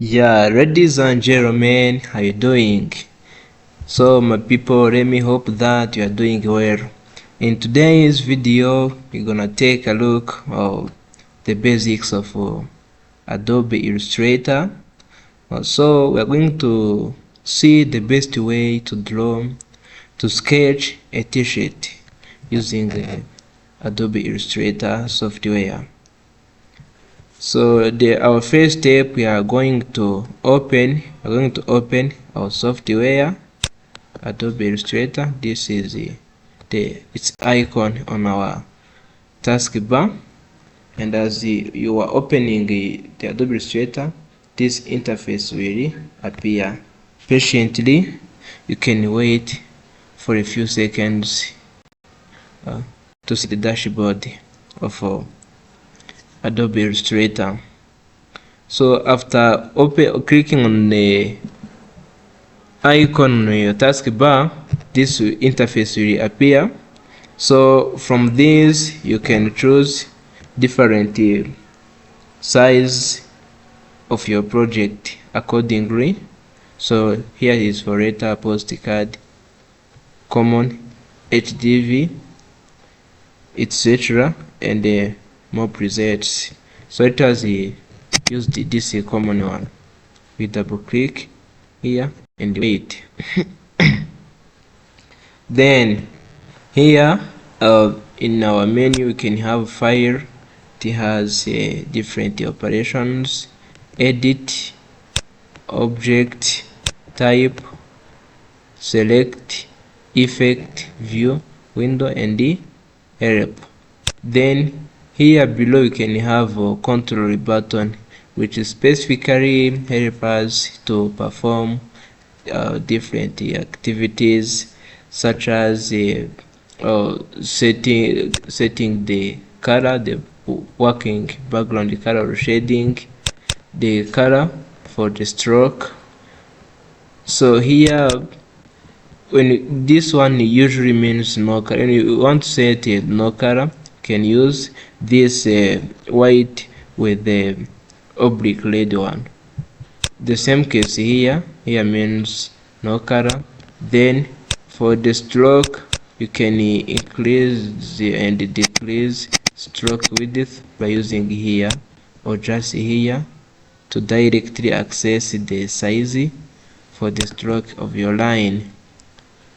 Yeah, ladies and gentlemen, how you doing? So my people, let me hope that you are doing well. In today's video, we're gonna take a look at the basics of Adobe Illustrator. So we're going to see the best way to sketch a t-shirt using the Adobe Illustrator software. So our first step, we are going to open our software Adobe Illustrator. This is its icon on our taskbar, and as you are opening the Adobe Illustrator, this interface will appear. Patiently, you can wait for a few seconds to see the dashboard of Adobe Illustrator. So after clicking on the icon on your taskbar, this interface will appear. So from this you can choose different size of your project accordingly. So here is for letter, postcard, common, HDV, etc., and more presets. So let us use this common one. We double click here and wait. Then here in our menu we can have file. It has different operations: edit, object, type, select, effect, view, window, and help. Then here below you can have a control button, which specifically helps us to perform different activities, such as setting the color, the working background color, or shading the color for the stroke. So here, when this one usually means no color, when you want to set no color, you can use this white with the oblique red one. The same case here means no color. Then for the stroke, you can increase and decrease stroke width by using here or just here to directly access the size for the stroke of your line,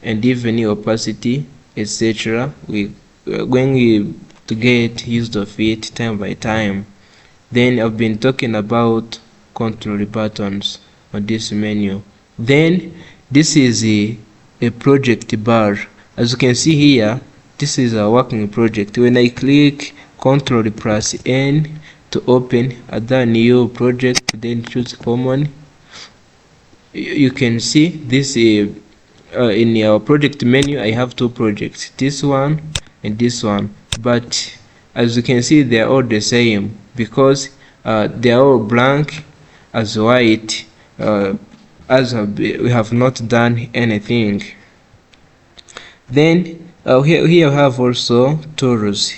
and even opacity, etc. We are going to get used of it time by time. Then I've been talking about control buttons on this menu. Then this is a project bar. As you can see here, this is a working project. When I click Ctrl plus N to open a new project, then choose common, you can see this in our project menu. I have two projects, this one and this one, but as you can see they are all the same because they are all blank as white, as we have not done anything. Then here we have also tools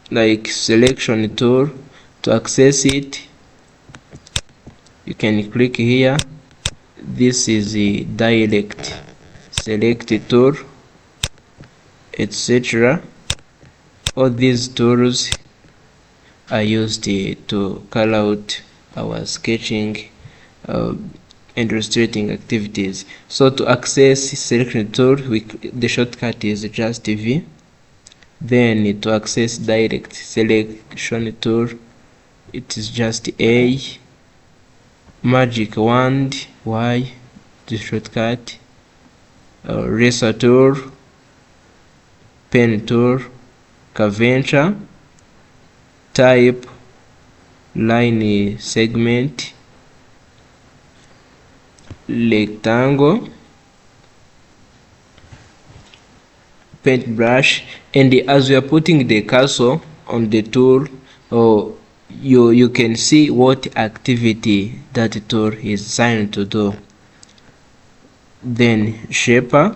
like selection tool. To access it, you can click here. This is the direct select tool, etc. All these tools are used to carry out our sketching and illustrating activities. So to access selection tool, the shortcut is just V. Then to access direct selection tool, it is just A. Magic wand, Y, the shortcut. Eraser tool, pen tool, curvature, type, line segment, rectangle, paintbrush. And as we are putting the cursor on the tool, you can see what activity that tool is assigned to do. Then shaper,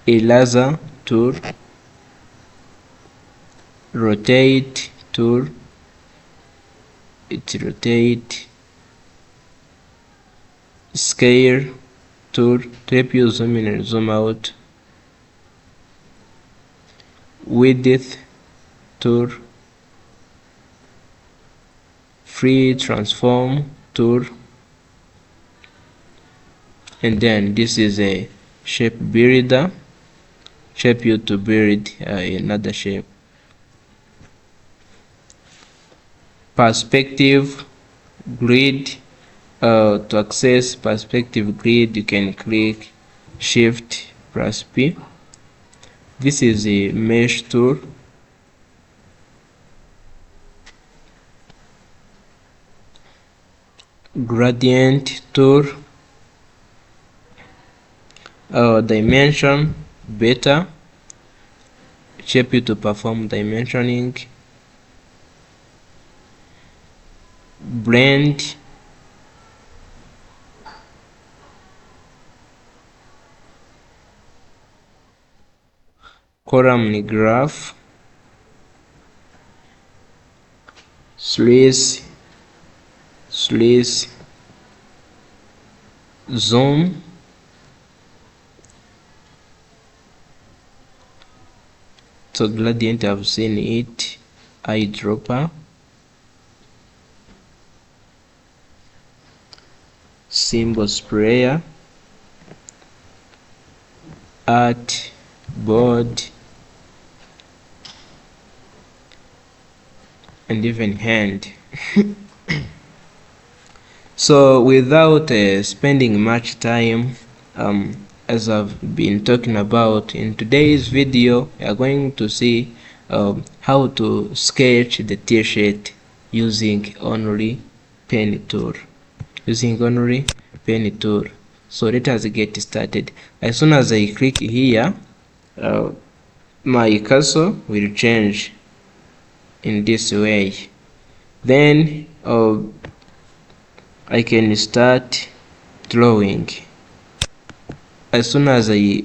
eraser tool, rotate tool, it rotate, scale tool to help you zoom in and zoom out, width tool, free transform tool, and then this is a shape builder, shape you to build another shape. Perspective grid, to access perspective grid you can click Shift plus P. This is a mesh tool. Gradient tool, dimension beta, shape you to perform dimensioning. Blend, column graph, slice, zoom, so gradient I've seen it, eyedropper, symbol sprayer, art board, and even hand. So without spending much time, as I've been talking about in today's video, we are going to see how to sketch the t-shirt using only pen tool. So let us get started. As soon as I click here, my cursor will change in this way. Then I can start drawing. As soon as I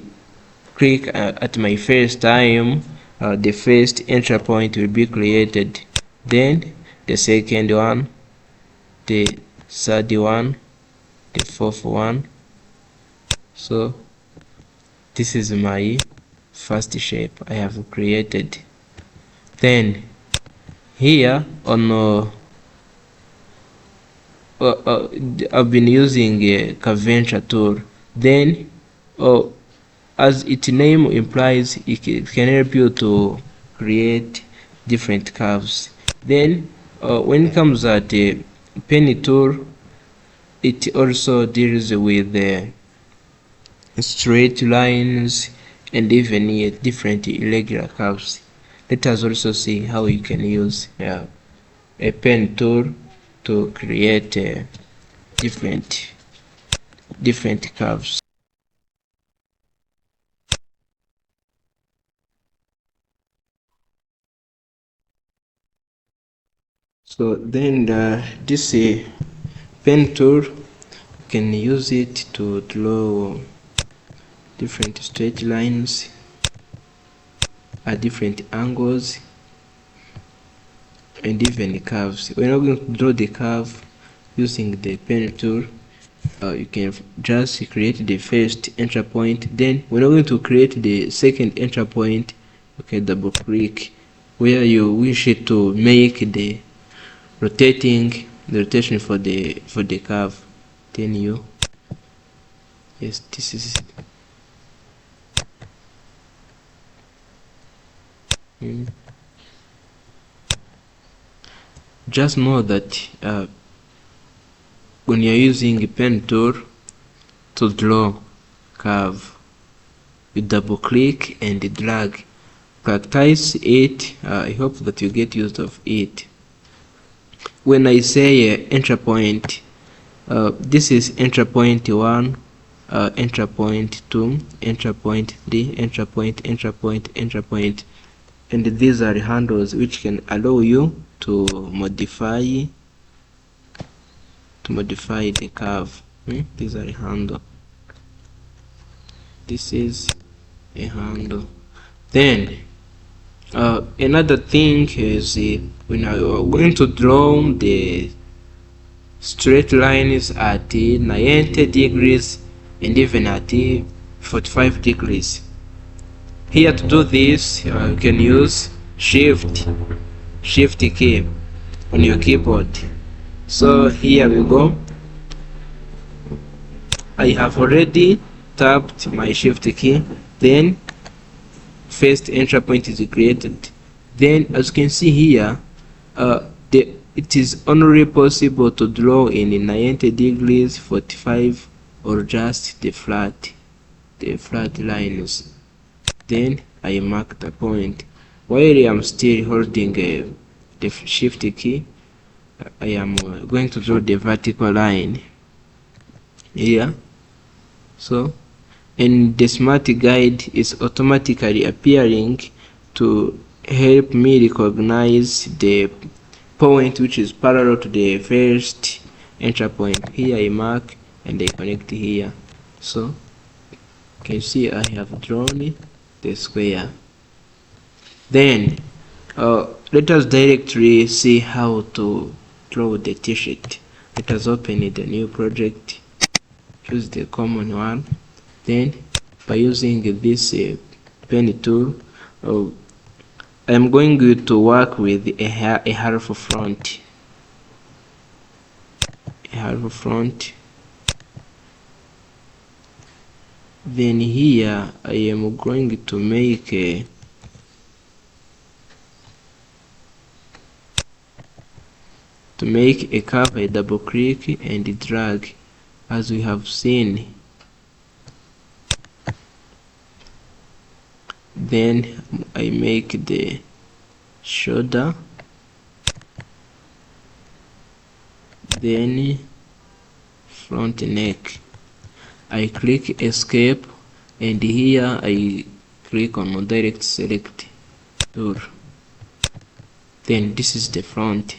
click at my first time, the first entry point will be created, then the second one, the third one, the fourth one. So this is my first shape I have created. Then here on I've been using a curvature tool. Then as its name implies, it can help you to create different curves. Then when it comes at a pen tool, it also deals with straight lines and even different irregular curves. Let us also see how you can use a pen tool to create different curves. So then this pen tool, you can use it to draw different straight lines at different angles and even curves. We're not going to draw the curve using the pen tool. You can just create the first entry point. Then we're not going to create the second entry point. You can double click where you wish it to make the rotation for the curve. Then this is just know that when you're using a pen tool to draw curve, you double click and drag. Practice it. I hope that you get used of it. When I say entry point, this is entry point 1, entry point 2, entry point 3, entry point, and these are handles which can allow you to modify the curve. These are a handle. This is a handle. Then Another thing is when you are going to draw the straight lines at 90 degrees and even at 45 degrees. Here to do this, you can use shift key on your keyboard. So here we go. I have already tapped my shift key, then first entry point is created. Then as you can see here, it is only possible to draw in 90 degrees, 45, or just the flat lines. Then I mark the point. While I am still holding the shift key, I am going to draw the vertical line here. So, and the smart guide is automatically appearing to help me recognize the point which is parallel to the first entry point. Here I mark and I connect here. So you can see I have drawn the square. Then let us directly see how to draw the t-shirt. Let us open the new project, choose the common one. Then by using this pen tool, I'm going to work with a half front. Then here I am going to make a curve. I double click and drag as we have seen. Then I make the shoulder, then front neck. I click escape and here I click on direct select tool. Then this is the front.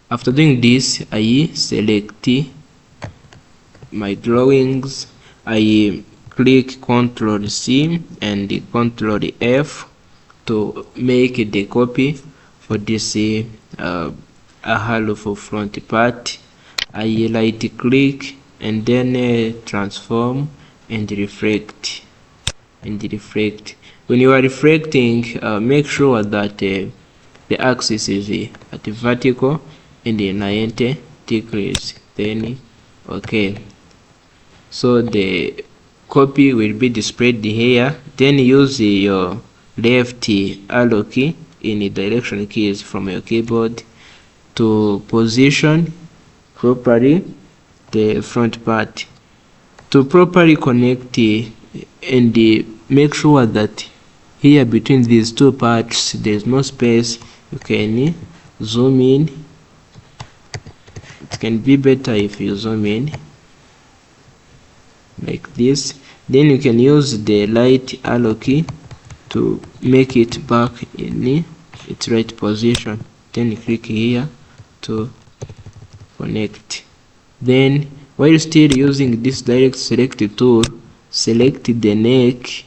After doing this, I select my drawings. I click Ctrl C and Ctrl F to make the copy for this a hollow for front part. I right click and then transform and reflect. When you are reflecting, make sure that the axis is at the vertical and the 90 degrees. Then okay, so the copy will be displayed here. Then use your left arrow key in the direction keys from your keyboard to position properly the front part. To properly connect and make sure that here between these two parts there's no space, you can zoom in. It can be better if you zoom in like this. Then you can use the right arrow key to make it back in its right position. Then click here to connect. Then while still using this direct select tool, select the neck,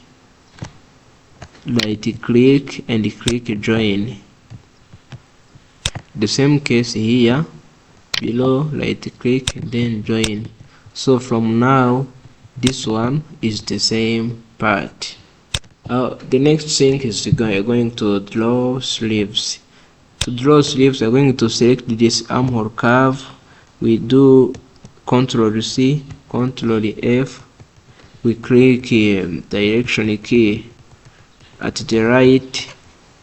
right click and click join. The same case here, below right click then join. So from now this one is the same part. The next thing is you're going to draw sleeves. To draw sleeves, we're going to select this armhole curve. We do Ctrl C, Ctrl F. We click direction key at the right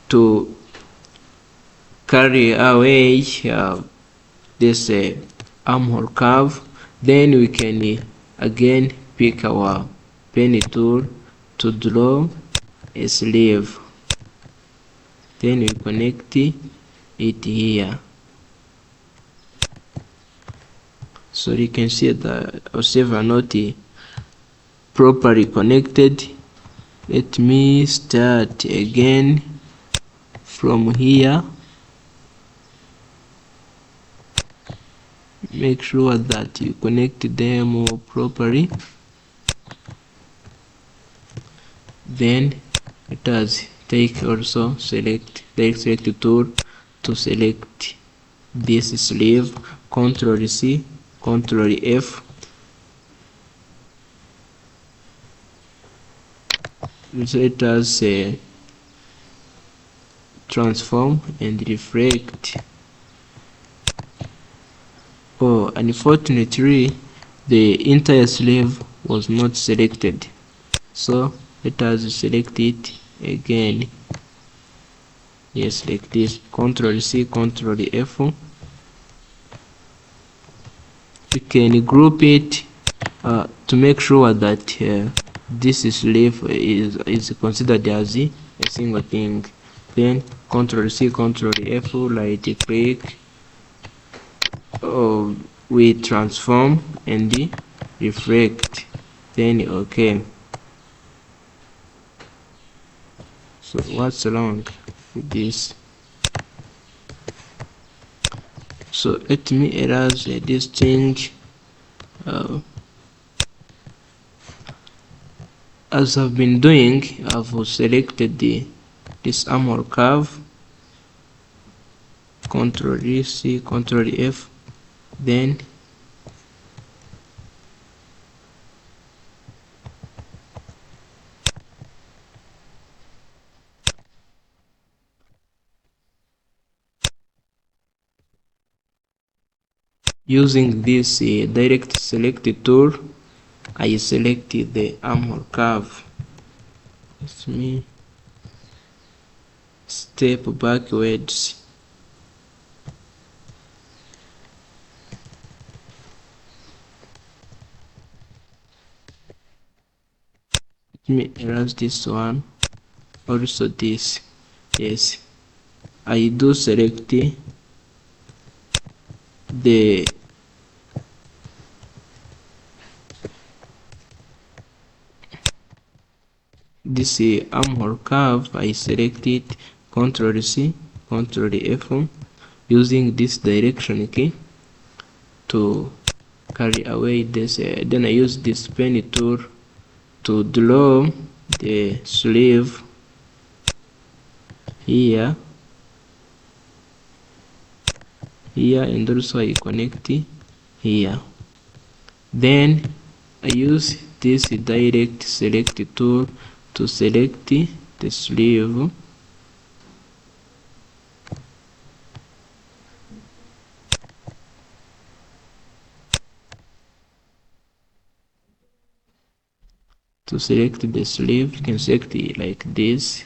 to carry away this armhole curve. Then we can again pick our pen tool to draw a sleeve. Then we connect it here. So you can see that our sleeves are not properly connected. Let me start again from here. Make sure that you connect them properly. Then let us take also select direct select tool to select this sleeve. Control C, Control F. Let us transform and reflect. Oh, unfortunately the entire sleeve was not selected, so let us select it again. Yes, like this. Control C, Control F. You can group it to make sure that this sleeve is considered as a single thing. Then Control C, Control F, right click, we transform and reflect, then okay. So what's wrong with this? So let me erase this thing. As I've been doing, I've selected this armor curve. Control C, Control F, then using this direct select tool, I selected the armor curve. Let me step backwards. Let me erase this one, also this. Yes, I do select the this armor curve. I select it, Control C, Control F, using this direction key to carry away this. Then I use this pen tool to draw the sleeve here, and also I connect here. Then I use this direct select tool to select the sleeve. To select the sleeve, you can select it like this.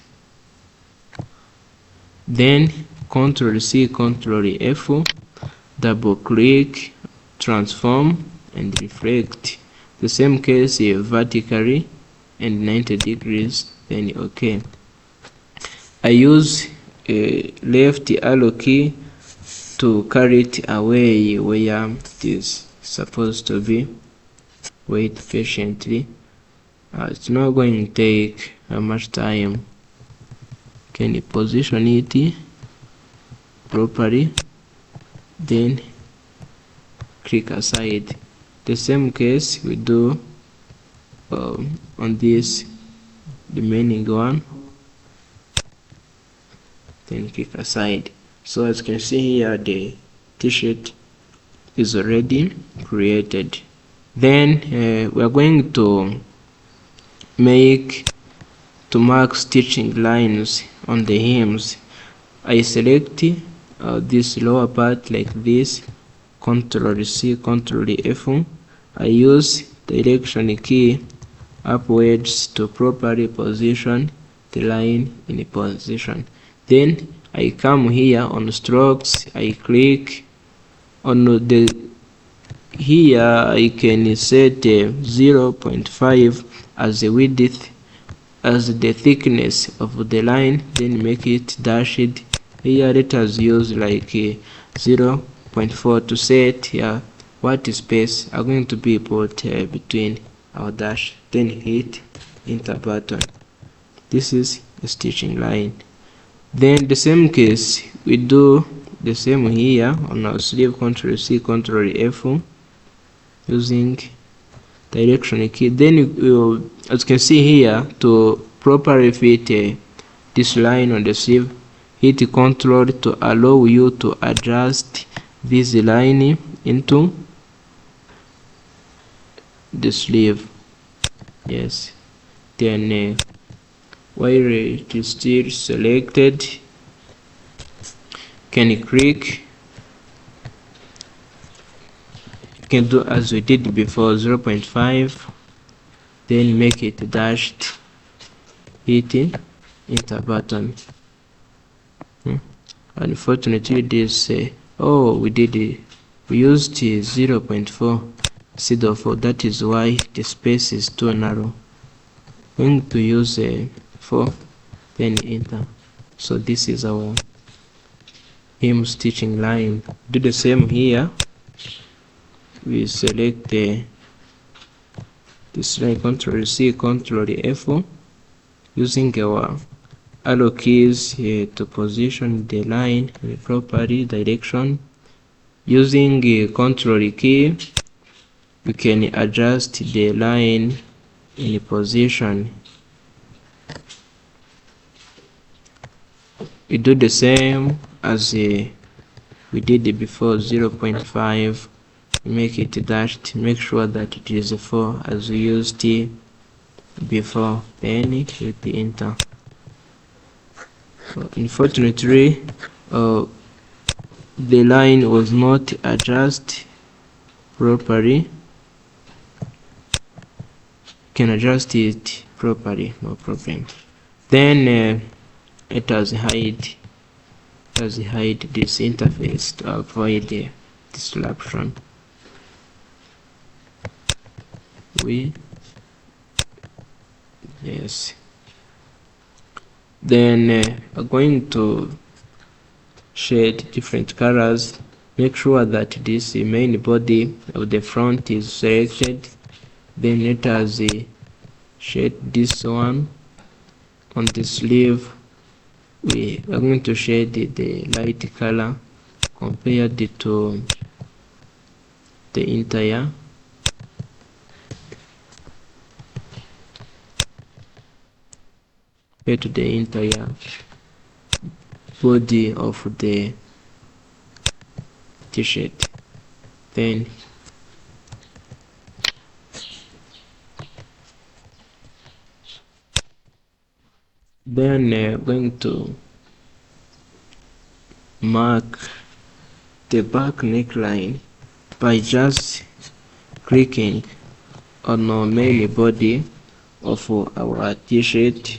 Then Control C, Control F, double click, transform and reflect. The same case here, vertically and 90 degrees, then okay. I use a left arrow key to carry it away where it is supposed to be. Wait patiently. It's not going to take much time. Can you position it properly, then click aside. The same case we do on this remaining one, then click aside. So as you can see here, the t-shirt is already created. Then we are going to mark stitching lines on the hems. I select this lower part like this, Control C, Control F. I use direction key upwards to properly position the line in position. Then I come here on strokes, I click on the here. I can set 0.5 as the width, as the thickness of the line, then make it dashed. Here let us use like 0.4 to set here what space are going to be put between our dash, then hit enter button. This is a stitching line. Then the same case we do the same here on our sleeve. Control C, Control F, using direction key. Then you, as you can see here, to properly fit this line on the sleeve, hit Ctrl to allow you to adjust this line into the sleeve. Yes, then while it is still selected, can click, you can do as we did before, 0.5, then make it dashed, hitting enter button. Unfortunately this we used 0.4 instead of 4, that is why the space is too narrow. Going to use 4, then enter. So this is our hem stitching line. Do the same here. We select this line, Ctrl C, Ctrl F, using our arrow keys to position the line in the proper direction. Using Ctrl key, we can adjust the line in position. We do the same as we did before, 0.5, make it dashed, make sure that it is 4 as we used before, then hit the enter. Unfortunately, the line was not adjusted properly. Can adjust it properly, no problem. Then let us hide this interface to avoid disruption. Yes. Then we're going to shade different colors. Make sure that this main body of the front is selected. Then let us shade this one on the sleeve. We are going to shade the light color compared to the entire body of the t-shirt. Then going to mark the back neckline by just clicking on the main body of our t-shirt.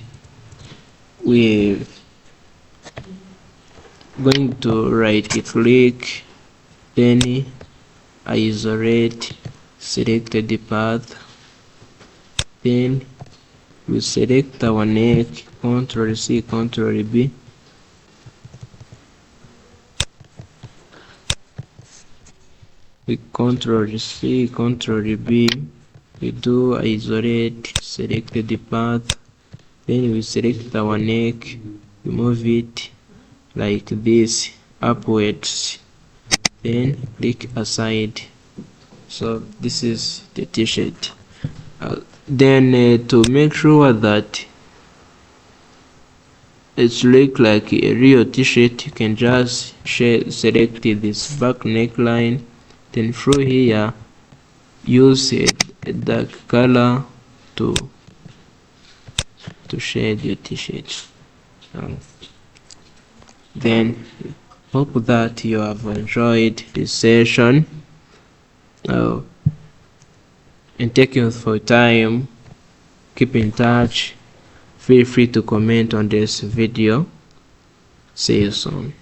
We're going to right click, then isolate, select the path, then we select our neck, Ctrl C, Ctrl B. We Ctrl C, Ctrl B, we do isolate, select the path, then we select our neck, we move it like this upwards, then click aside. So this is the t-shirt. Then to make sure that it looks like a real t-shirt, you can just select this back neckline, then through here use a dark color to shade your t-shirt. Then hope that you have enjoyed this session, and thank you for your time. Keep in touch. Feel free to comment on this video. See you soon.